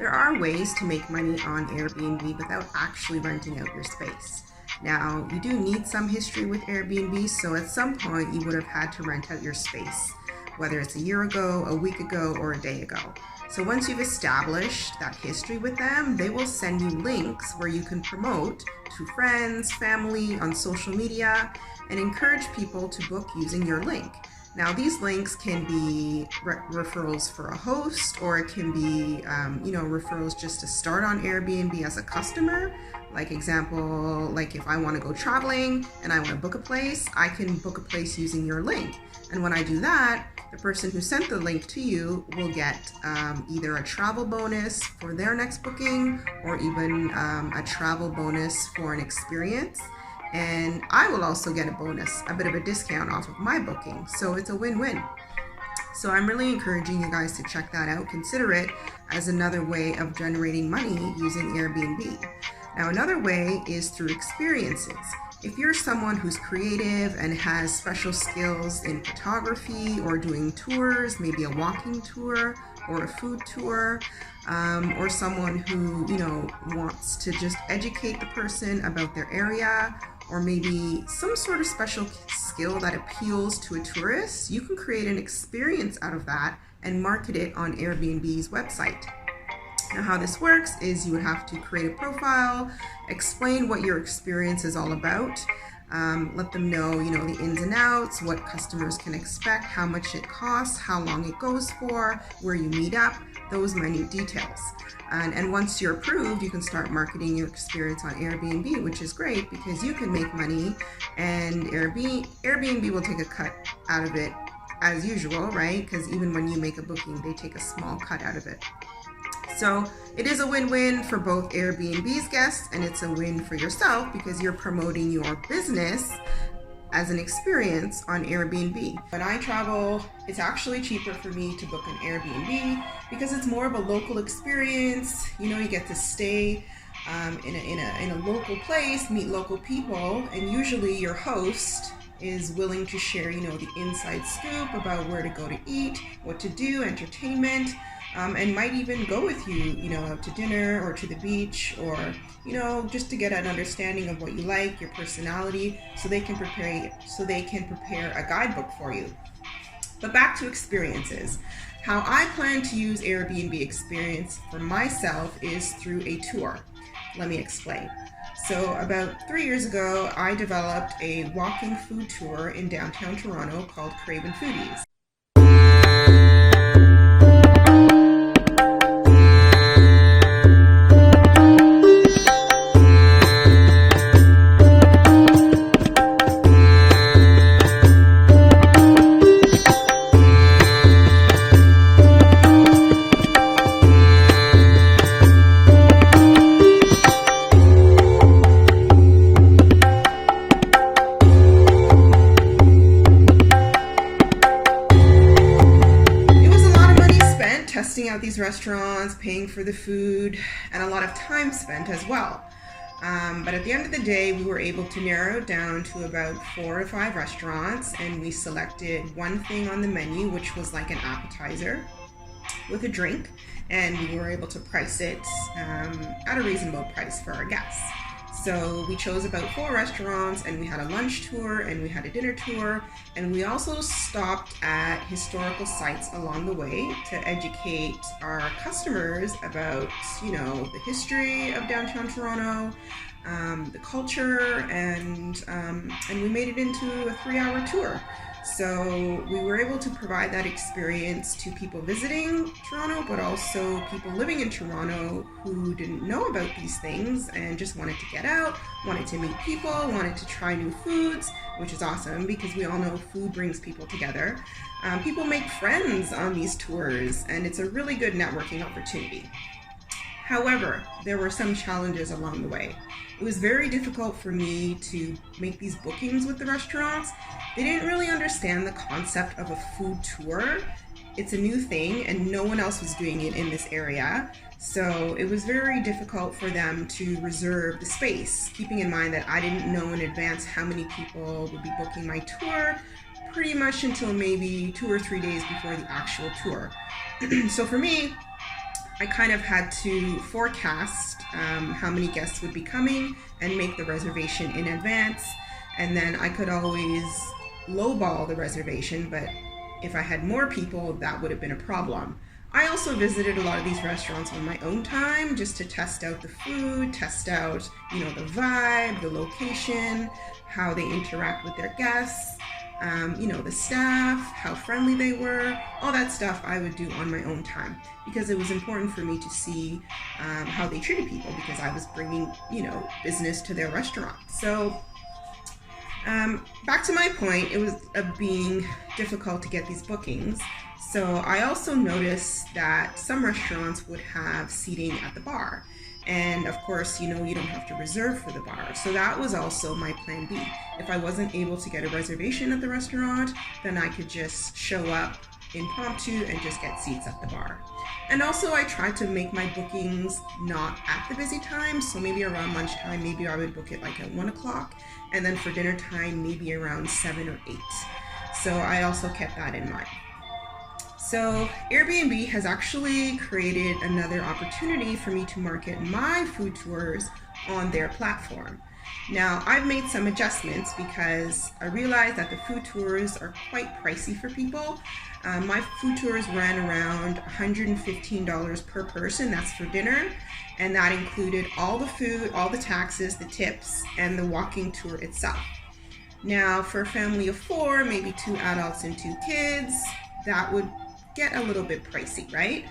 there are ways to make money on Airbnb without actually renting out your space. Now, you do need some history with Airbnb, so at some point you would have had to rent out your space, whether it's a year ago, a week ago, or a day ago. So once you've established that history with them, they will send you links where you can promote to friends, family, on social media, and encourage people to book using your link. Now, these links can be referrals for a host, or it can be, referrals just to start on Airbnb as a customer. Like example, like if I want to go traveling and I want to book a place, I can book a place using your link. And when I do that, the person who sent the link to you will get either a travel bonus for their next booking, or even a travel bonus for an experience. And I will also get a bonus, a bit of a discount off of my booking. So it's a win-win. So I'm really encouraging you guys to check that out. Consider it as another way of generating money using Airbnb. Now, another way is through experiences. If you're someone who's creative and has special skills in photography or doing tours, maybe a walking tour or a food tour, or someone who, wants to just educate the person about their area, or maybe some sort of special skill that appeals to a tourist, you can create an experience out of that and market it on Airbnb's website. Now, how this works is you would have to create a profile, explain what your experience is all about, let them know, the ins and outs, what customers can expect, how much it costs, how long it goes for, where you meet up, those minute details. And once you're approved, you can start marketing your experience on Airbnb, which is great because you can make money, and Airbnb will take a cut out of it as usual, right? Because even when you make a booking, they take a small cut out of it. So it is a win-win for both Airbnb's guests, and it's a win for yourself because you're promoting your business as an experience on Airbnb. When I travel, it's actually cheaper for me to book an Airbnb because it's more of a local experience. You get to stay in a local place, meet local people, and usually your host is willing to share, the inside scoop about where to go to eat, what to do, entertainment, and might even go with you, out to dinner or to the beach, or, just to get an understanding of what you like, your personality, so they can prepare a guidebook for you. But back to experiences. How I plan to use Airbnb experience for myself is through a tour. Let me explain. So about 3 years ago, I developed a walking food tour in downtown Toronto called Craven Foodies. Testing out these restaurants, paying for the food, and a lot of time spent as well. But at the end of the day, we were able to narrow it down to about 4 or 5 restaurants, and we selected one thing on the menu, which was like an appetizer with a drink, and we were able to price it at a reasonable price for our guests. So we chose about 4 restaurants, and we had a lunch tour and we had a dinner tour, and we also stopped at historical sites along the way to educate our customers about, the history of downtown Toronto, the culture, and we made it into a 3-hour tour. So we were able to provide that experience to people visiting Toronto, but also people living in Toronto who didn't know about these things and just wanted to get out, wanted to meet people, wanted to try new foods, which is awesome because we all know food brings people together. People make friends on these tours, and it's a really good networking opportunity. However, there were some challenges along the way. It was very difficult for me to make these bookings with the restaurants. They didn't really understand the concept of a food tour. It's a new thing and no one else was doing it in this area. So it was very difficult for them to reserve the space, keeping in mind that I didn't know in advance how many people would be booking my tour, pretty much until maybe 2 or 3 days before the actual tour. So for me, I kind of had to forecast how many guests would be coming and make the reservation in advance. And then I could always lowball the reservation, but if I had more people, that would have been a problem. I also visited a lot of these restaurants on my own time just to test out the food, test out, the vibe, the location, how they interact with their guests, the staff, how friendly they were, all that stuff I would do on my own time because it was important for me to see how they treated people because I was bringing, business to their restaurant. So back to my point, it was being difficult to get these bookings. So I also noticed that some restaurants would have seating at the bar. And of course, you don't have to reserve for the bar. So that was also my plan B. If I wasn't able to get a reservation at the restaurant, then I could just show up impromptu and just get seats at the bar. And also I tried to make my bookings not at the busy time. So maybe around lunchtime, maybe I would book it like at 1 o'clock. And then for dinner time, maybe around 7 or 8. So I also kept that in mind. So Airbnb has actually created another opportunity for me to market my food tours on their platform. Now, I've made some adjustments because I realized that the food tours are quite pricey for people. My food tours ran around $115 per person, that's for dinner, and that included all the food, all the taxes, the tips, and the walking tour itself. Now, for a family of 4, maybe 2 adults and 2 kids, that would get a little bit pricey, right?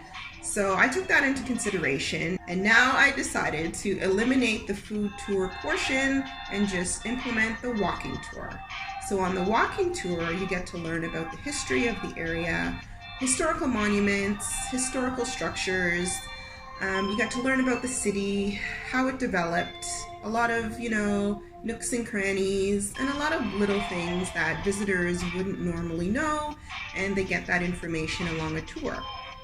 So I took that into consideration, and now I decided to eliminate the food tour portion and just implement the walking tour. So on the walking tour, you get to learn about the history of the area, historical monuments, historical structures. You get to learn about the city, how it developed, a lot of, nooks and crannies, and a lot of little things that visitors wouldn't normally know, and they get that information along a tour.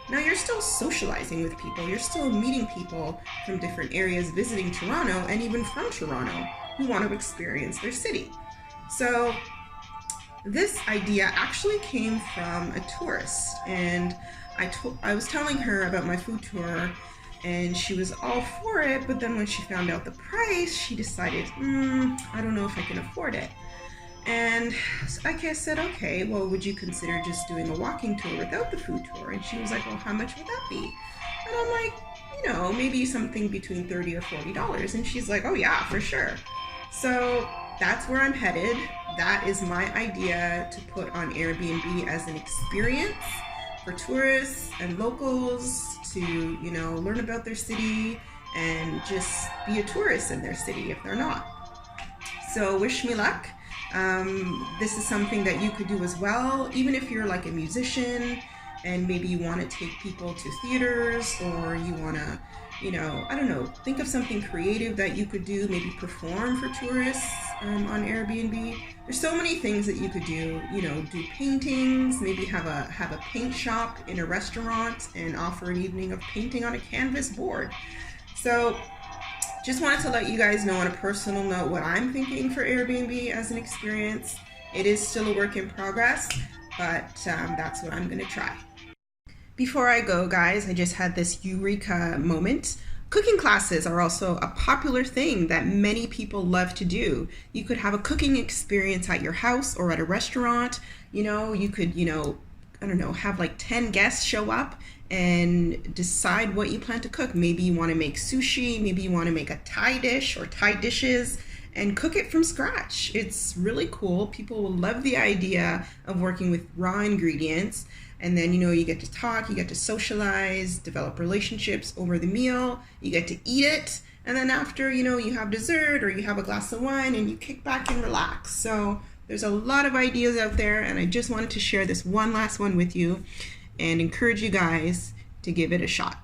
Now you're still socializing with people, you're still meeting people from different areas visiting Toronto, and even from Toronto, who want to experience their city. So this idea actually came from a tourist, and I was telling her about my food tour, and she was all for it, but then when she found out the price, she decided, I don't know if I can afford it. And I said, okay, well, would you consider just doing a walking tour without the food tour? And she was like, well, how much would that be? And I'm like, maybe something between $30 or $40. And she's like, oh yeah, for sure. So that's where I'm headed. That is my idea to put on Airbnb as an experience for tourists and locals to, learn about their city and just be a tourist in their city if they're not. So wish me luck. This is something that you could do as well, even if you're like a musician and maybe you want to take people to theaters, or you want to, think of something creative that you could do, maybe perform for tourists on Airbnb. There's so many things that you could do, do paintings, maybe have a paint shop in a restaurant and offer an evening of painting on a canvas board. So just wanted to let you guys know on a personal note what I'm thinking for Airbnb as an experience. It is still a work in progress, but that's what I'm going to try. Before I go, guys, I just had this eureka moment. Cooking classes are also a popular thing that many people love to do. You could have a cooking experience at your house or at a restaurant. You could, have like 10 guests show up and decide what you plan to cook. Maybe you want to make sushi, maybe you want to make a Thai dish or Thai dishes and cook it from scratch. It's really cool. People will love the idea of working with raw ingredients. And then, you get to talk, you get to socialize, develop relationships over the meal, you get to eat it. And then after, you have dessert or you have a glass of wine and you kick back and relax. So there's a lot of ideas out there, and I just wanted to share this one last one with you and encourage you guys to give it a shot.